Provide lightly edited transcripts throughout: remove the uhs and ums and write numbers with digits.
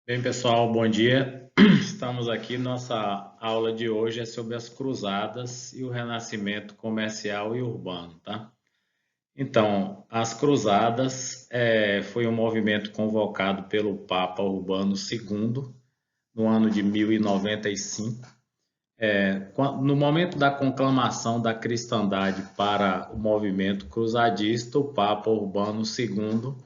Bem, pessoal, bom dia. Estamos aqui. Nossa aula de hoje é sobre as cruzadas e o renascimento comercial e urbano, tá? Então, as cruzadas foi um movimento convocado pelo Papa Urbano II no ano de 1095. No momento da conclamação da cristandade para o movimento cruzadista, o Papa Urbano II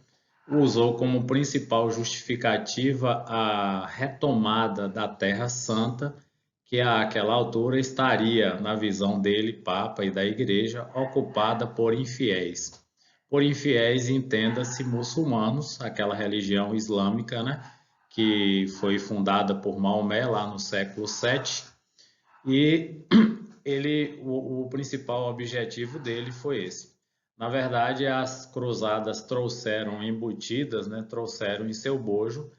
usou como principal justificativa a retomada da Terra Santa, que àquela altura estaria, na visão dele, Papa e da Igreja, ocupada por infiéis. Por infiéis, entenda-se muçulmanos, aquela religião islâmica, né, que foi fundada por Maomé lá no século VII, e o principal objetivo dele foi esse. Na verdade, as cruzadas trouxeram embutidas, né, trouxeram em seu bojo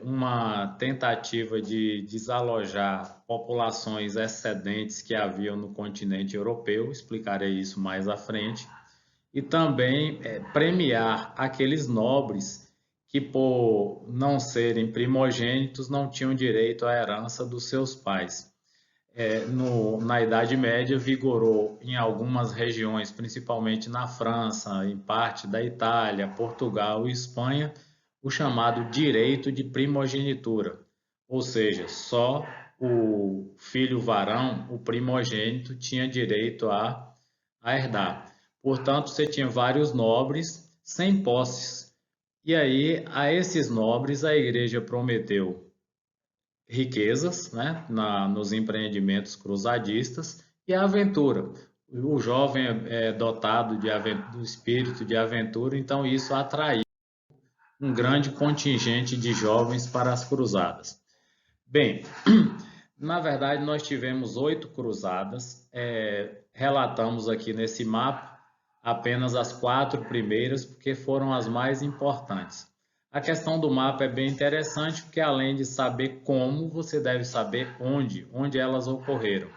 uma tentativa de desalojar populações excedentes que haviam no continente europeu, explicarei isso mais à frente, e também premiar aqueles nobres que, por não serem primogênitos, não tinham direito à herança dos seus pais. Na Idade Média vigorou em algumas regiões, principalmente na França, em parte da Itália, Portugal e Espanha, o chamado direito de primogenitura, ou seja, só o filho varão, o primogênito, tinha direito a herdar. Portanto, você tinha vários nobres sem posses. E aí, a esses nobres, a igreja prometeu riquezas, né, nos empreendimentos cruzadistas e a aventura. O jovem é dotado do espírito de aventura, então isso atraiu um grande contingente de jovens para as cruzadas. Bem, na verdade nós tivemos 8 cruzadas, relatamos aqui nesse mapa apenas as 4 primeiras, porque foram as mais importantes. A questão do mapa é bem interessante, porque além de saber como, você deve saber onde elas ocorreram.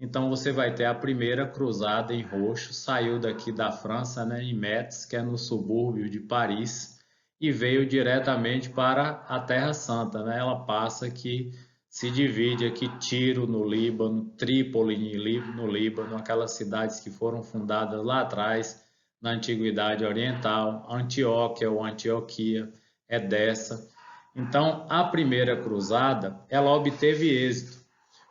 Então você vai ter a primeira cruzada em roxo, saiu daqui da França, né, em Metz, que é no subúrbio de Paris, e veio diretamente para a Terra Santa, né? Ela passa aqui, se divide aqui Tiro no Líbano, Trípoli no Líbano, aquelas cidades que foram fundadas lá atrás, na Antiguidade Oriental, Antioquia ou Antioquia, é dessa. Então, a primeira cruzada, ela obteve êxito,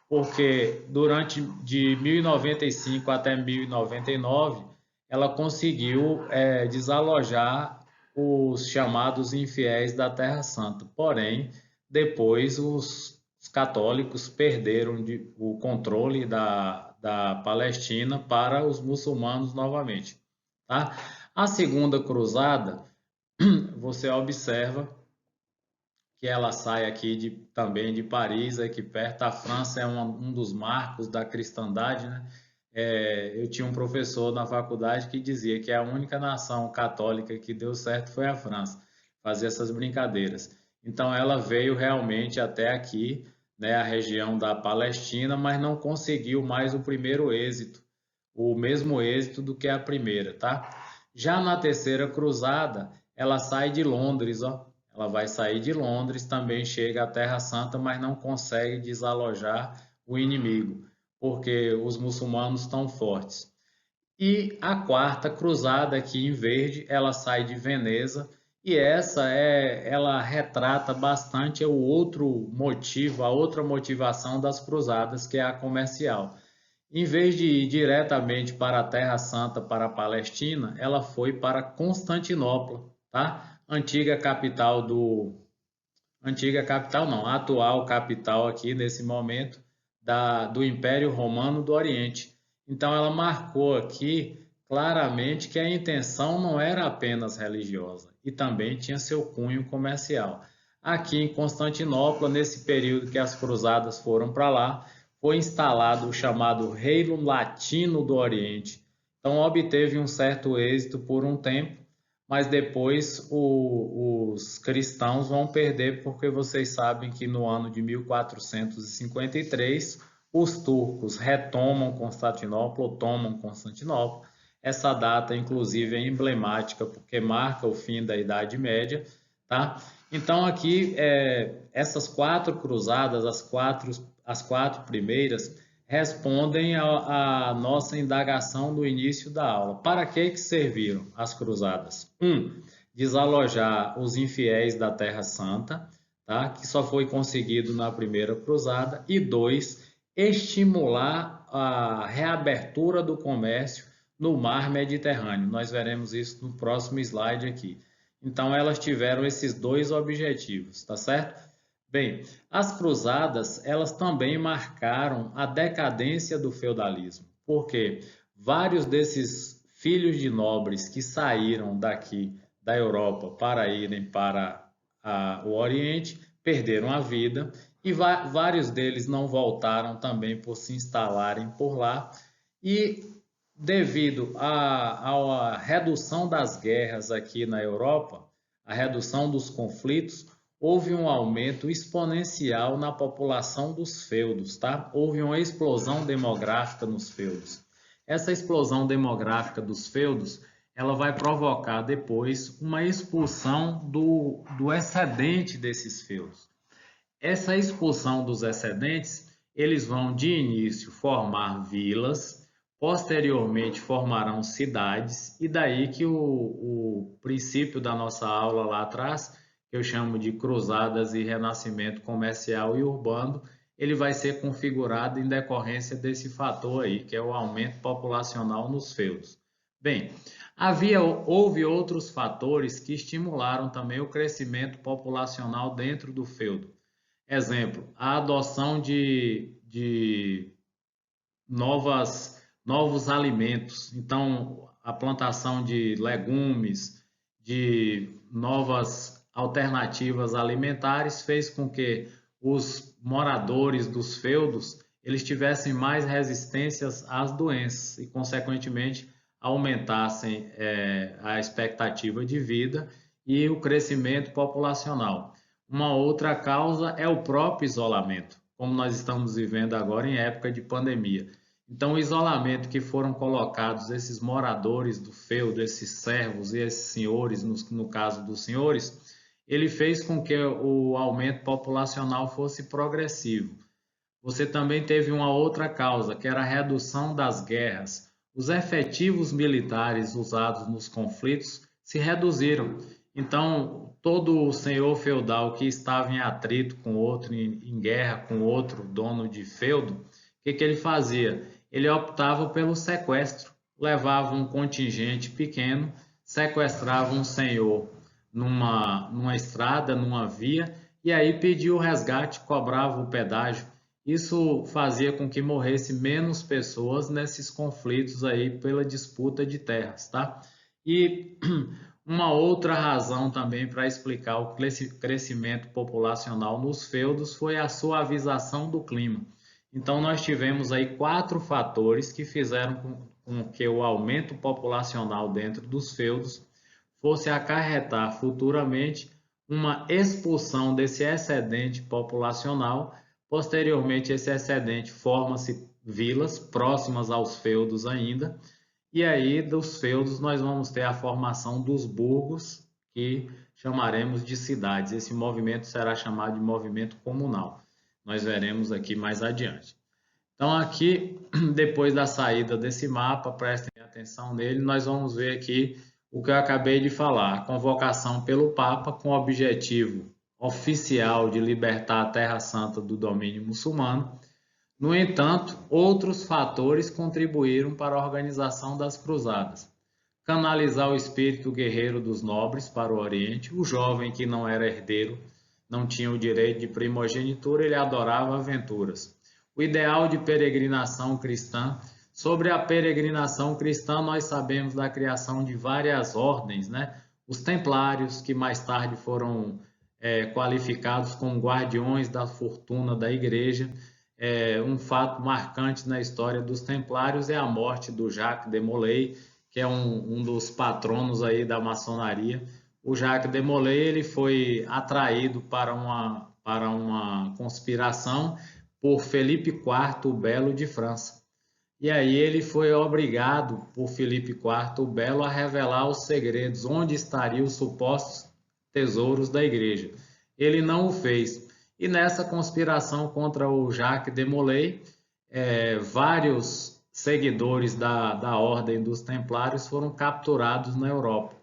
porque durante de 1095 até 1099 ela conseguiu desalojar os chamados infiéis da Terra Santa. Porém, depois os católicos perderam o controle da Palestina para os muçulmanos novamente. Tá? A segunda cruzada, você observa que ela sai aqui também de Paris, aqui perto. A França é um dos marcos da cristandade, né? Eu tinha um professor na faculdade que dizia que a única nação católica que deu certo foi a França, fazer essas brincadeiras. Então ela veio realmente até aqui, né, a região da Palestina, mas não conseguiu mais o primeiro êxito, o mesmo êxito do que a primeira, tá? Já na terceira cruzada, ela sai de Londres, ó. Ela vai sair de Londres, também chega à Terra Santa, mas não consegue desalojar o inimigo, porque os muçulmanos estão fortes. E a quarta cruzada aqui em verde, ela sai de Veneza, e ela retrata bastante o outro motivo, a outra motivação das cruzadas, que é a comercial. Em vez de ir diretamente para a Terra Santa, para a Palestina, ela foi para Constantinopla, tá? Antiga capital não, a atual capital aqui nesse momento do Império Romano do Oriente. Então ela marcou aqui claramente que a intenção não era apenas religiosa e também tinha seu cunho comercial. Aqui em Constantinopla, nesse período que as cruzadas foram para lá, foi instalado o chamado Reino Latino do Oriente. Então obteve um certo êxito por um tempo, mas depois os cristãos vão perder, porque vocês sabem que no ano de 1453 os turcos retomam Constantinopla, ou tomam Constantinopla. Essa data, inclusive, é emblemática porque marca o fim da Idade Média, tá? Então, aqui, essas 4 cruzadas, as quatro primeiras, respondem à nossa indagação no início da aula. Para que serviram as cruzadas? Desalojar os infiéis da Terra Santa, tá? Que só foi conseguido na primeira cruzada. E 2, estimular a reabertura do comércio no mar Mediterrâneo. Nós veremos isso no próximo slide aqui. Então, elas tiveram esses 2 objetivos, tá certo? Bem, as cruzadas, elas também marcaram a decadência do feudalismo, porque vários desses filhos de nobres que saíram daqui da Europa para irem para o Oriente perderam a vida e vários deles não voltaram também por se instalarem por lá. E devido à redução das guerras aqui na Europa, a redução dos conflitos, houve um aumento exponencial na população dos feudos, tá? Houve uma explosão demográfica nos feudos. Essa explosão demográfica dos feudos, ela vai provocar depois uma expulsão do excedente desses feudos. Essa expulsão dos excedentes, eles vão de início formar vilas, posteriormente formarão cidades, e daí que o princípio da nossa aula lá atrás, que eu chamo de cruzadas e renascimento comercial e urbano, ele vai ser configurado em decorrência desse fator aí, que é o aumento populacional nos feudos. Bem, houve outros fatores que estimularam também o crescimento populacional dentro do feudo. Exemplo, a adoção de novos alimentos. Então, a plantação de legumes, de novas alternativas alimentares fez com que os moradores dos feudos eles tivessem mais resistências às doenças e, consequentemente, aumentassem a expectativa de vida e o crescimento populacional. Uma outra causa é o próprio isolamento, como nós estamos vivendo agora em época de pandemia. Então, o isolamento que foram colocados esses moradores do feudo, esses servos e esses senhores, no caso dos senhores, ele fez com que o aumento populacional fosse progressivo. Você também teve uma outra causa, que era a redução das guerras. Os efetivos militares usados nos conflitos se reduziram. Então, todo o senhor feudal que estava em atrito com outro, em guerra com outro dono de feudo, o que ele fazia? Ele optava pelo sequestro, levava um contingente pequeno, sequestrava um senhor numa estrada, numa via, e aí pedia o resgate, cobrava o pedágio. Isso fazia com que morresse menos pessoas nesses conflitos aí pela disputa de terras, tá? E uma outra razão também para explicar o crescimento populacional nos feudos foi a suavização do clima. Então, nós tivemos aí 4 fatores que fizeram com que o aumento populacional dentro dos feudos fosse acarretar futuramente uma expulsão desse excedente populacional. Posteriormente, esse excedente forma-se vilas próximas aos feudos ainda, e aí dos feudos nós vamos ter a formação dos burgos, que chamaremos de cidades. Esse movimento será chamado de movimento comunal. Nós veremos aqui mais adiante. Então, aqui, depois da saída desse mapa, prestem atenção nele, nós vamos ver aqui o que eu acabei de falar, a convocação pelo Papa com o objetivo oficial de libertar a Terra Santa do domínio muçulmano. No entanto, outros fatores contribuíram para a organização das cruzadas. Canalizar o espírito guerreiro dos nobres para o Oriente, o jovem que não era herdeiro, não tinha o direito de primogenitura, ele adorava aventuras. O ideal de peregrinação cristã. Sobre a peregrinação cristã, nós sabemos da criação de várias ordens, né? Os templários, que mais tarde foram qualificados como guardiões da fortuna da igreja. Um fato marcante na história dos templários é a morte do Jacques de Molay, que é um dos patronos aí da maçonaria. O Jacques de Molay ele foi atraído para uma conspiração por Felipe IV o Belo de França. E aí ele foi obrigado por Felipe IV o Belo a revelar os segredos, onde estariam os supostos tesouros da igreja. Ele não o fez. E nessa conspiração contra o Jacques de Molay, vários seguidores da Ordem dos Templários foram capturados na Europa.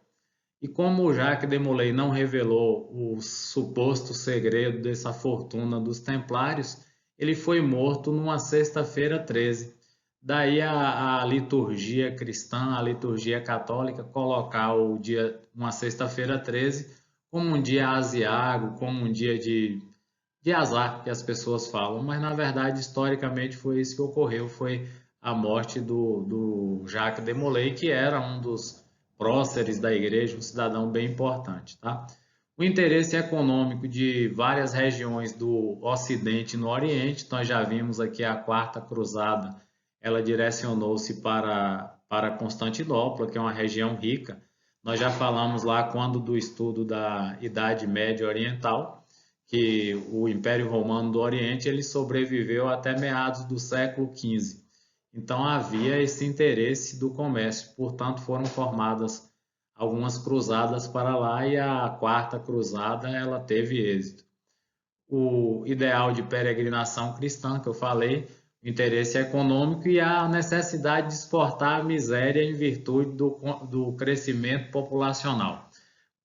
E como o Jacques de Molay não revelou o suposto segredo dessa fortuna dos Templários, ele foi morto numa sexta-feira 13. Daí a liturgia cristã, a liturgia católica, colocar o dia, uma sexta-feira 13, como um dia aziago, como um dia de azar, que as pessoas falam. Mas, na verdade, historicamente, foi isso que ocorreu, foi a morte do Jacques de Molay, que era um dos próceres da igreja, um cidadão bem importante, tá? O interesse econômico de várias regiões do Ocidente e no Oriente, nós já vimos aqui a Quarta Cruzada, ela direcionou-se para Constantinopla, que é uma região rica. Nós já falamos lá quando do estudo da Idade Média Oriental, que o Império Romano do Oriente ele sobreviveu até meados do século XV. Então havia esse interesse do comércio, portanto foram formadas algumas cruzadas para lá e a Quarta Cruzada ela teve êxito. O ideal de peregrinação cristã que eu falei, o interesse econômico e a necessidade de exportar a miséria em virtude do crescimento populacional.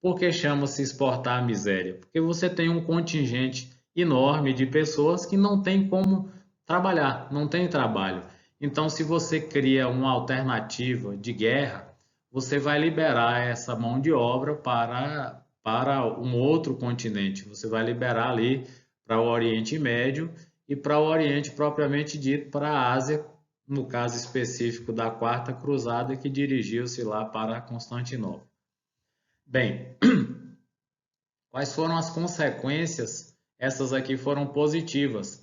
Por que chama-se exportar a miséria? Porque você tem um contingente enorme de pessoas que não tem como trabalhar, não tem trabalho. Então, se você cria uma alternativa de guerra, você vai liberar essa mão de obra para um outro continente. Você vai liberar ali para o Oriente Médio e para o Oriente propriamente dito, para a Ásia, no caso específico da Quarta Cruzada, que dirigiu-se lá para Constantinopla. Bem, quais foram as consequências? Essas aqui foram positivas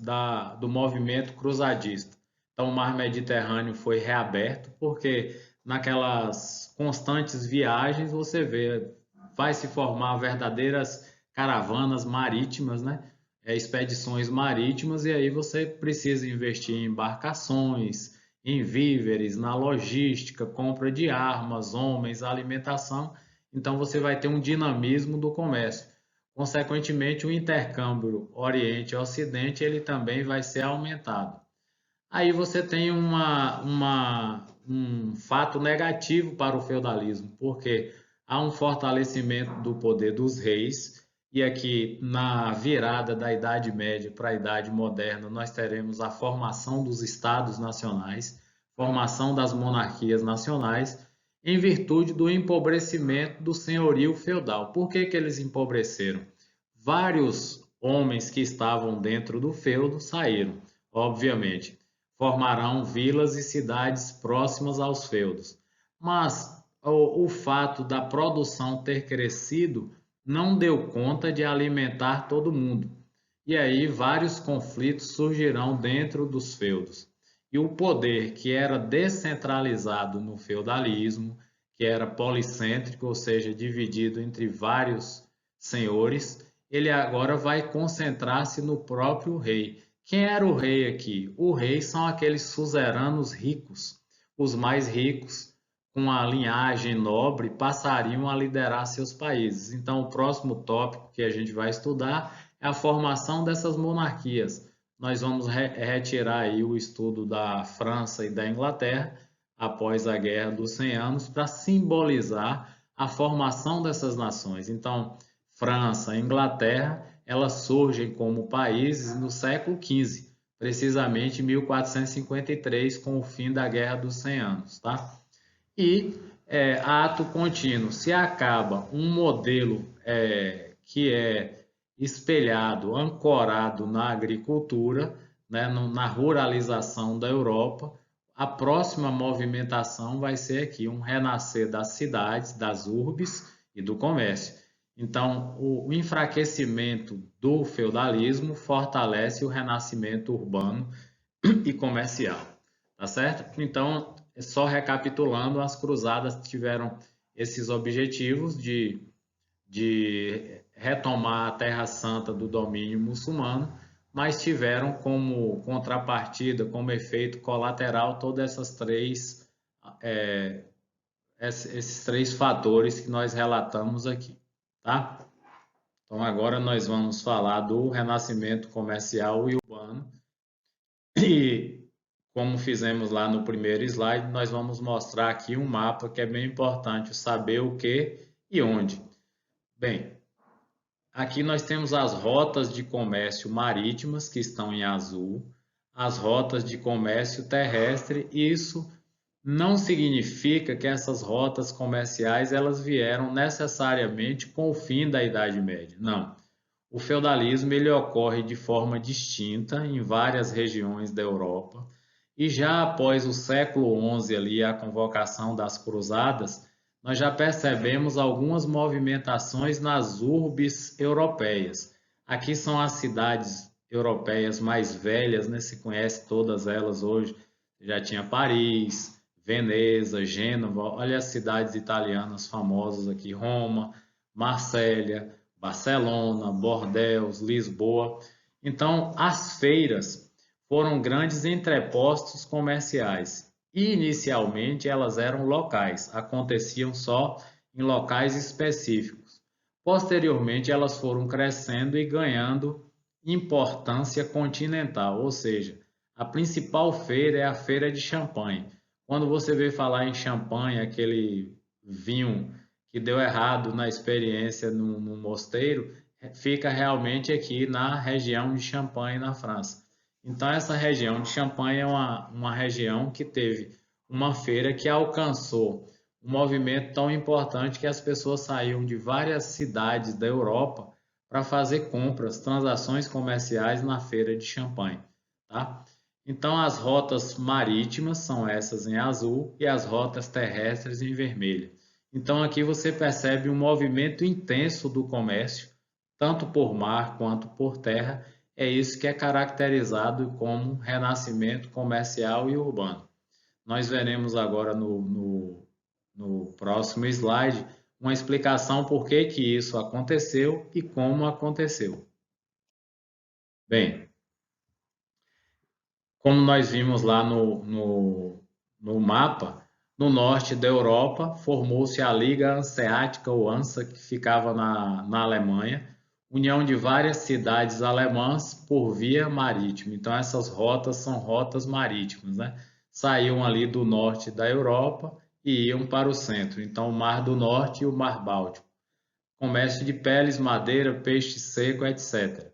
do movimento cruzadista. Então, o mar Mediterrâneo foi reaberto, porque naquelas constantes viagens você vê, vai se formar verdadeiras caravanas marítimas, né? Expedições marítimas, e aí você precisa investir em embarcações, em víveres, na logística, compra de armas, homens, alimentação. Então você vai ter um dinamismo do comércio. Consequentemente, o intercâmbio Oriente-Ocidente ele também vai ser aumentado. Aí você tem um fato negativo para o feudalismo, porque há um fortalecimento do poder dos reis, e aqui na virada da Idade Média para a Idade Moderna, nós teremos a formação dos estados nacionais, formação das monarquias nacionais, em virtude do empobrecimento do senhorio feudal. Por que que eles empobreceram? Vários homens que estavam dentro do feudo saíram, obviamente formarão vilas e cidades próximas aos feudos. Mas o fato da produção ter crescido não deu conta de alimentar todo mundo. E aí vários conflitos surgirão dentro dos feudos. E o poder que era descentralizado no feudalismo, que era policêntrico, ou seja, dividido entre vários senhores, ele agora vai concentrar-se no próprio rei. Quem era o rei aqui? O rei são aqueles suzeranos ricos. Os mais ricos, com a linhagem nobre, passariam a liderar seus países. Então, o próximo tópico que a gente vai estudar é a formação dessas monarquias. Nós vamos retirar aí o estudo da França e da Inglaterra após a Guerra dos 100 Anos para simbolizar a formação dessas nações. Então, França, Inglaterra, elas surgem como países no século XV, precisamente em 1453, com o fim da Guerra dos 100 Anos. Tá? E ato contínuo, se acaba um modelo que é espelhado, ancorado na agricultura, né, na ruralização da Europa, a próxima movimentação vai ser aqui um renascer das cidades, das urbes e do comércio. Então, o enfraquecimento do feudalismo fortalece o renascimento urbano e comercial, tá certo? Então, só recapitulando, as cruzadas tiveram esses objetivos de retomar a Terra Santa do domínio muçulmano, mas tiveram como contrapartida, como efeito colateral, todas esses três fatores que nós relatamos aqui, tá? Então, agora nós vamos falar do renascimento comercial e urbano. E, como fizemos lá no primeiro slide, nós vamos mostrar aqui um mapa que é bem importante, saber o que e onde. Bem, aqui nós temos as rotas de comércio marítimas, que estão em azul, as rotas de comércio terrestre, e isso não significa que essas rotas comerciais elas vieram necessariamente com o fim da Idade Média. Não. O feudalismo ele ocorre de forma distinta em várias regiões da Europa e já após o século XI ali a convocação das cruzadas, nós já percebemos algumas movimentações nas urbes europeias. Aqui são as cidades europeias mais velhas, né? Se conhece todas elas hoje. Já tinha Paris, Veneza, Gênova, olha as cidades italianas famosas aqui, Roma, Marsella, Barcelona, Bordeaux, Lisboa. Então, as feiras foram grandes entrepostos comerciais. E, inicialmente, elas eram locais, aconteciam só em locais específicos. Posteriormente, elas foram crescendo e ganhando importância continental, ou seja, a principal feira é a feira de champanhe. Quando você vê falar em champanhe, aquele vinho que deu errado na experiência no mosteiro, fica realmente aqui na região de Champagne, na França. Então, essa região de Champagne é uma região que teve uma feira que alcançou um movimento tão importante que as pessoas saíam de várias cidades da Europa para fazer compras, transações comerciais na feira de Champagne, tá? Então, as rotas marítimas são essas em azul e as rotas terrestres em vermelho. Então, aqui você percebe um movimento intenso do comércio, tanto por mar quanto por terra. É isso que é caracterizado como renascimento comercial e urbano. Nós veremos agora no próximo slide uma explicação por que isso aconteceu e como aconteceu. Bem, como nós vimos lá no mapa, no norte da Europa formou-se a Liga Hanseática, ou ANSA, que ficava na Alemanha, união de várias cidades alemãs por via marítima. Então, essas rotas são rotas marítimas, né? Saíam ali do norte da Europa e iam para o centro. Então, o Mar do Norte e o Mar Báltico. Comércio de peles, madeira, peixe seco, etc.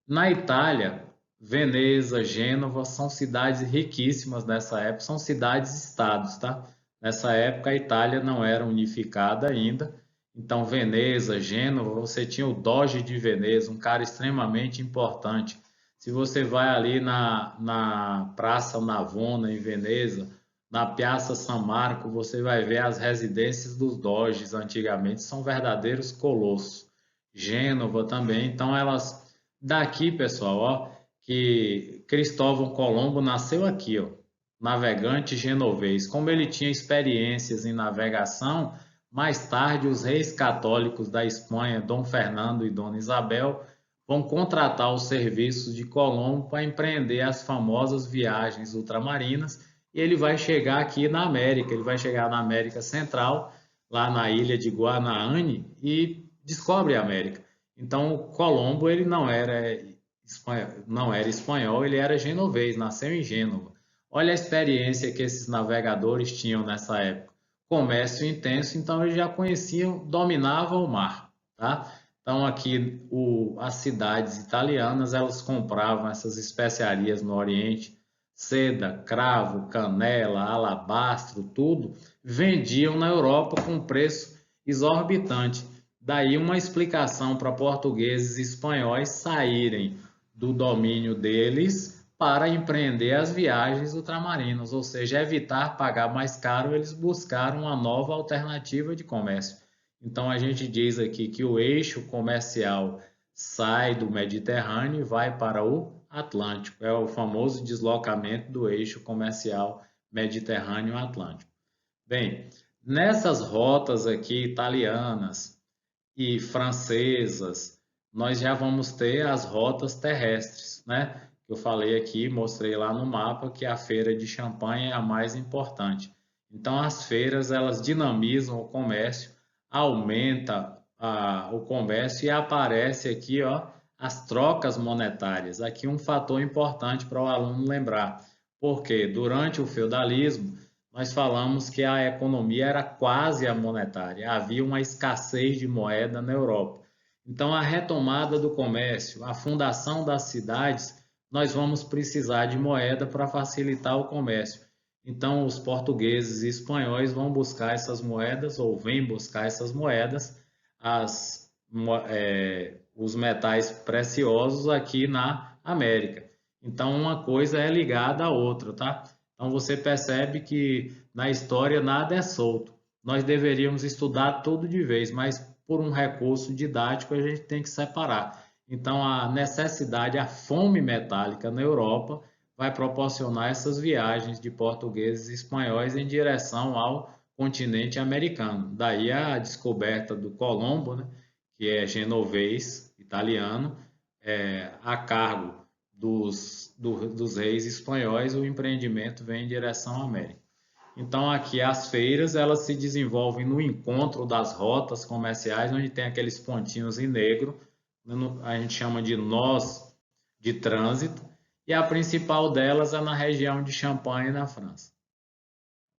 Na Itália, Veneza, Gênova são cidades riquíssimas nessa época, são cidades-estados, tá? Nessa época a Itália não era unificada ainda, então Veneza, Gênova, você tinha o Doge de Veneza, um cara extremamente importante. Se você vai ali na Praça Navona, em Veneza, na Piazza San Marco, você vai ver as residências dos Doges antigamente, são verdadeiros colossos. Gênova também, então elas daqui, pessoal, ó, que Cristóvão Colombo nasceu aqui, ó, navegante genovês. Como ele tinha experiências em navegação, mais tarde os reis católicos da Espanha, Dom Fernando e Dona Isabel, vão contratar os serviços de Colombo para empreender as famosas viagens ultramarinas e ele vai chegar aqui na América, ele vai chegar na América Central, lá na ilha de Guanaane e descobre a América. Então, Colombo ele não era espanhol, ele era genovês, nasceu em Gênova. Olha a experiência que esses navegadores tinham nessa época. Comércio intenso, então eles já conheciam, dominavam o mar, tá? Então aqui as cidades italianas, elas compravam essas especiarias no Oriente, seda, cravo, canela, alabastro, tudo, vendiam na Europa com preço exorbitante. Daí uma explicação para portugueses e espanhóis saírem do domínio deles para empreender as viagens ultramarinas, ou seja, evitar pagar mais caro, eles buscaram uma nova alternativa de comércio. Então a gente diz aqui que o eixo comercial sai do Mediterrâneo e vai para o Atlântico. É o famoso deslocamento do eixo comercial Mediterrâneo-Atlântico. Bem, nessas rotas aqui italianas, e francesas, nós já vamos ter as rotas terrestres, né? Eu falei aqui, mostrei lá no mapa que a feira de Champagne é a mais importante. Então as feiras elas dinamizam o comércio, aumenta o comércio e aparece aqui, ó, as trocas monetárias. Aqui um fator importante para o aluno lembrar, porque durante o feudalismo nós falamos que a economia era quase a monetária, havia uma escassez de moeda na Europa. Então, a retomada do comércio, a fundação das cidades, nós vamos precisar de moeda para facilitar o comércio. Então, os portugueses e espanhóis vão buscar essas moedas, ou vêm buscar essas moedas, os metais preciosos aqui na América. Então, uma coisa é ligada à outra, tá? Então, você percebe que na história nada é solto. Nós deveríamos estudar tudo de vez, mas por um recurso didático a gente tem que separar. Então, a necessidade, a fome metálica na Europa vai proporcionar essas viagens de portugueses e espanhóis em direção ao continente americano. Daí a descoberta do Colombo, né, que é genovês, italiano, a cargo dos reis espanhóis, o empreendimento vem em direção à América. Então, aqui as feiras, elas se desenvolvem no encontro das rotas comerciais, onde tem aqueles pontinhos em negro, a gente chama de nós de trânsito, e a principal delas é na região de Champagne, na França.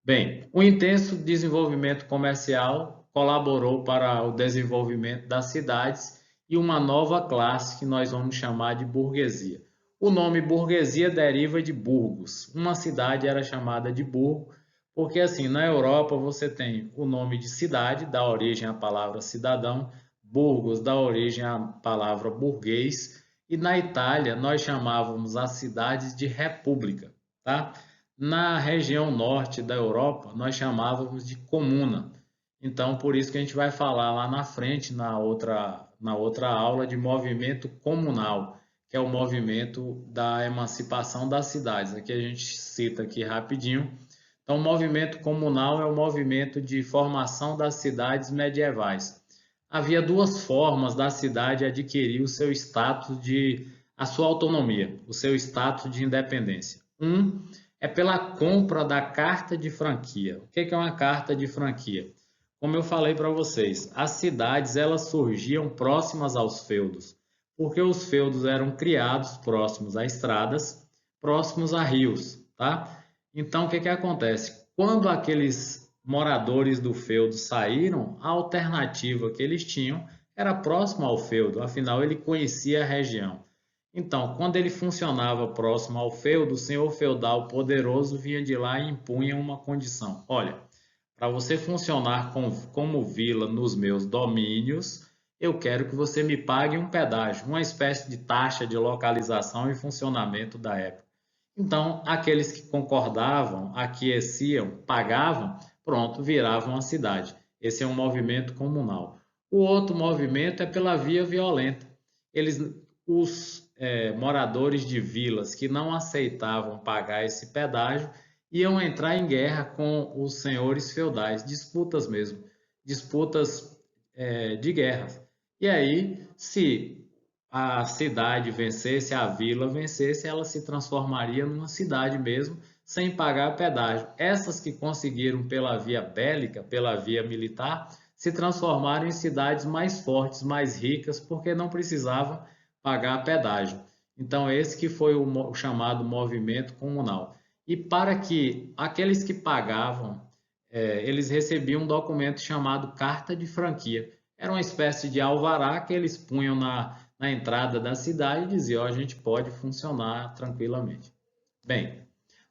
Bem, o intenso desenvolvimento comercial colaborou para o desenvolvimento das cidades e uma nova classe que nós vamos chamar de burguesia. O nome burguesia deriva de Burgos. Uma cidade era chamada de burgo, porque assim, na Europa você tem o nome de cidade, dá origem à palavra cidadão, Burgos dá origem à palavra burguês, e na Itália nós chamávamos as cidades de república, tá? Na região norte da Europa, nós chamávamos de comuna. Então, por isso que a gente vai falar lá na frente, na outra aula, de movimento comunal, que é o movimento da emancipação das cidades. Aqui a gente cita aqui rapidinho. Então, o movimento comunal é o movimento de formação das cidades medievais. Havia duas formas da cidade adquirir o seu status a sua autonomia, o seu status de independência. É pela compra da carta de franquia. O que é uma carta de franquia? Como eu falei para vocês, as cidades elas surgiam próximas aos feudos, porque os feudos eram criados próximos a estradas, próximos a rios, tá? Então, o que acontece? Quando aqueles moradores do feudo saíram, a alternativa que eles tinham era próximo ao feudo, afinal ele conhecia a região. Então, quando ele funcionava próximo ao feudo, o senhor feudal poderoso vinha de lá e impunha uma condição. Olha, para você funcionar como vila nos meus domínios, eu quero que você me pague um pedágio, uma espécie de taxa de localização e funcionamento da época. Então, aqueles que concordavam, aqueciam, pagavam, pronto, viravam a cidade. Esse é um movimento comunal. O outro movimento é pela via violenta. Os moradores de vilas que não aceitavam pagar esse pedágio iam entrar em guerra com os senhores feudais, disputas mesmo, disputas de guerras. E aí, se a cidade vencesse, a vila vencesse, ela se transformaria numa cidade mesmo, sem pagar pedágio. Essas que conseguiram pela via bélica, pela via militar, se transformaram em cidades mais fortes, mais ricas, porque não precisavam pagar pedágio. Então, esse que foi o chamado movimento comunal. E para que aqueles que pagavam, eles recebiam um documento chamado carta de franquia. Era uma espécie de alvará que eles punham na entrada da cidade e diziam, a gente pode funcionar tranquilamente. Bem,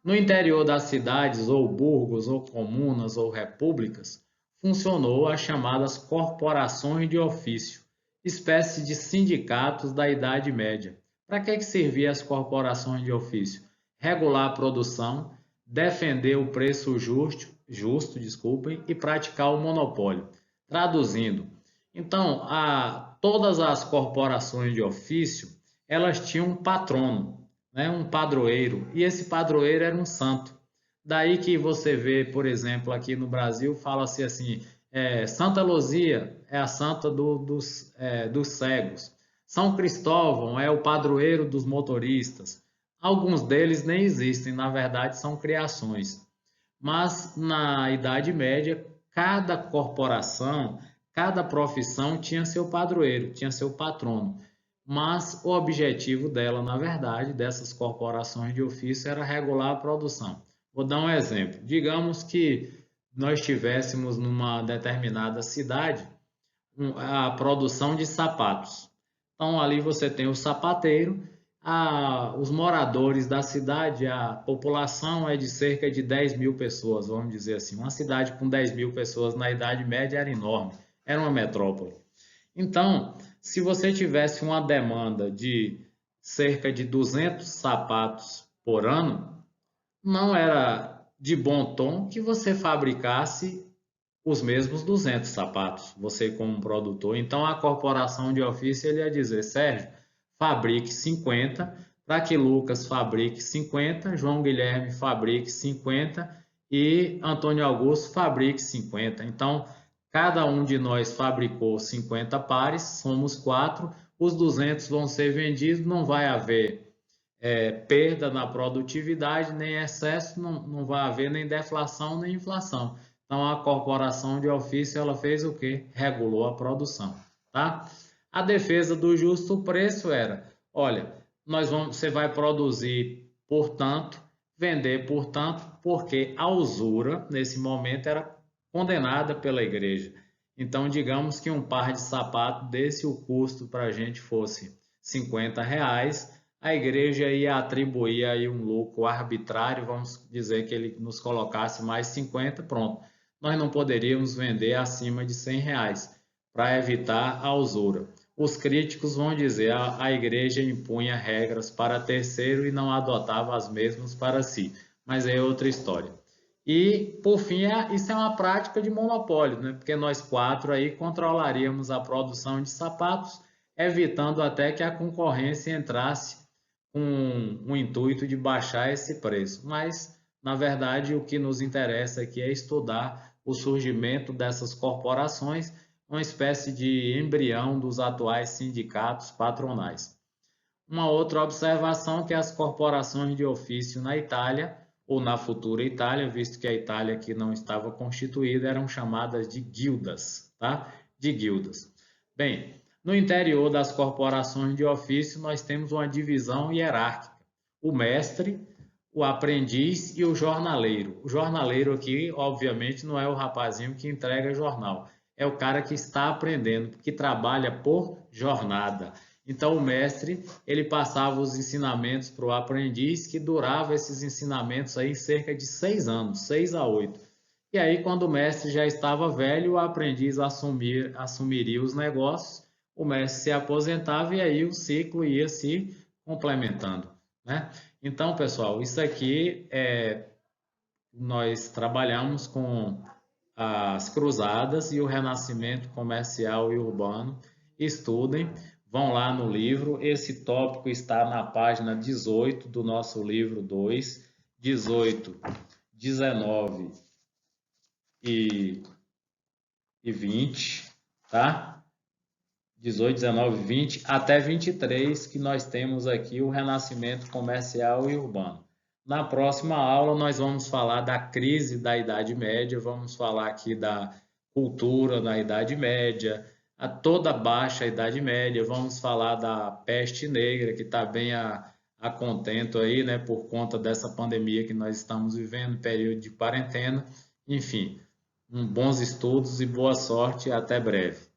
no interior das cidades, ou burgos, ou comunas, ou repúblicas, funcionou as chamadas corporações de ofício, espécie de sindicatos da Idade Média. Para que serviam as corporações de ofício? Regular a produção, defender o preço justo, e praticar o monopólio. Traduzindo, então, todas as corporações de ofício, elas tinham um patrono, né, um padroeiro, e esse padroeiro era um santo. Daí que você vê, por exemplo, aqui no Brasil, fala-se assim, Santa Luzia é a santa dos cegos. São Cristóvão é o padroeiro dos motoristas. Alguns deles nem existem, na verdade são criações. Mas na Idade Média, cada corporação, cada profissão tinha seu padroeiro, tinha seu patrono. Mas o objetivo dela, na verdade, dessas corporações de ofício, era regular a produção. Vou dar um exemplo. Digamos que nós tivéssemos numa determinada cidade a produção de sapatos. Então, ali você tem o sapateiro, os moradores da cidade, a população é de cerca de 10 mil pessoas, vamos dizer assim. Uma cidade com 10 mil pessoas na Idade Média era enorme, era uma metrópole. Então, se você tivesse uma demanda de cerca de 200 sapatos por ano, não era de bom tom que você fabricasse os mesmos 200 sapatos, você como produtor. Então, a corporação de ofício ele ia dizer, Sérgio, fabrique 50, para que Lucas fabrique 50, João Guilherme fabrique 50 e Antônio Augusto fabrique 50. Então, cada um de nós fabricou 50 pares, somos 4, os 200 vão ser vendidos, não vai haver perda na produtividade, nem excesso, não vai haver nem deflação, nem inflação. Então, a corporação de ofício, ela fez o quê? Regulou a produção, tá? A defesa do justo preço era, olha, você vai produzir por tanto, vender por tanto, porque a usura, nesse momento, era condenada pela igreja. Então, digamos que um par de sapato desse, o custo para a gente fosse R$ 50, a igreja ia atribuir aí um lucro arbitrário, vamos dizer que ele nos colocasse mais 50, pronto. Nós não poderíamos vender acima de R$ 100 para evitar a usura. Os críticos vão dizer que a igreja impunha regras para terceiro e não adotava as mesmas para si, mas é outra história. E, por fim, isso é uma prática de monopólio, né? Porque nós 4 aí controlaríamos a produção de sapatos, evitando até que a concorrência entrasse com o intuito de baixar esse preço. Mas, na verdade, o que nos interessa aqui é estudar o surgimento dessas corporações, uma espécie de embrião dos atuais sindicatos patronais. Uma outra observação é que as corporações de ofício na Itália, ou na futura Itália, visto que a Itália aqui não estava constituída, eram chamadas de guildas, tá? De guildas. Bem, no interior das corporações de ofício, nós temos uma divisão hierárquica. O mestre, o aprendiz e o jornaleiro. O jornaleiro aqui, obviamente, não é o rapazinho que entrega jornal. É o cara que está aprendendo, que trabalha por jornada. Então, o mestre, ele passava os ensinamentos para o aprendiz, que durava esses ensinamentos aí cerca de 6 anos, 6 a 8. E aí, quando o mestre já estava velho, o aprendiz assumiria os negócios, o mestre se aposentava e aí o ciclo ia se complementando, né? Então, pessoal, isso aqui nós trabalhamos com as cruzadas e o renascimento comercial e urbano. Estudem, vão lá no livro. Esse tópico está na página 18 do nosso livro 2, 18, 19 e 20, tá? 18, 19, 20 até 23, que nós temos aqui o renascimento comercial e urbano. Na próxima aula, nós vamos falar da crise da Idade Média, vamos falar aqui da cultura da Idade Média, a toda baixa Idade Média, vamos falar da peste negra, que está bem a contento aí, né, por conta dessa pandemia que nós estamos vivendo, período de quarentena. Enfim, bons estudos e boa sorte, até breve.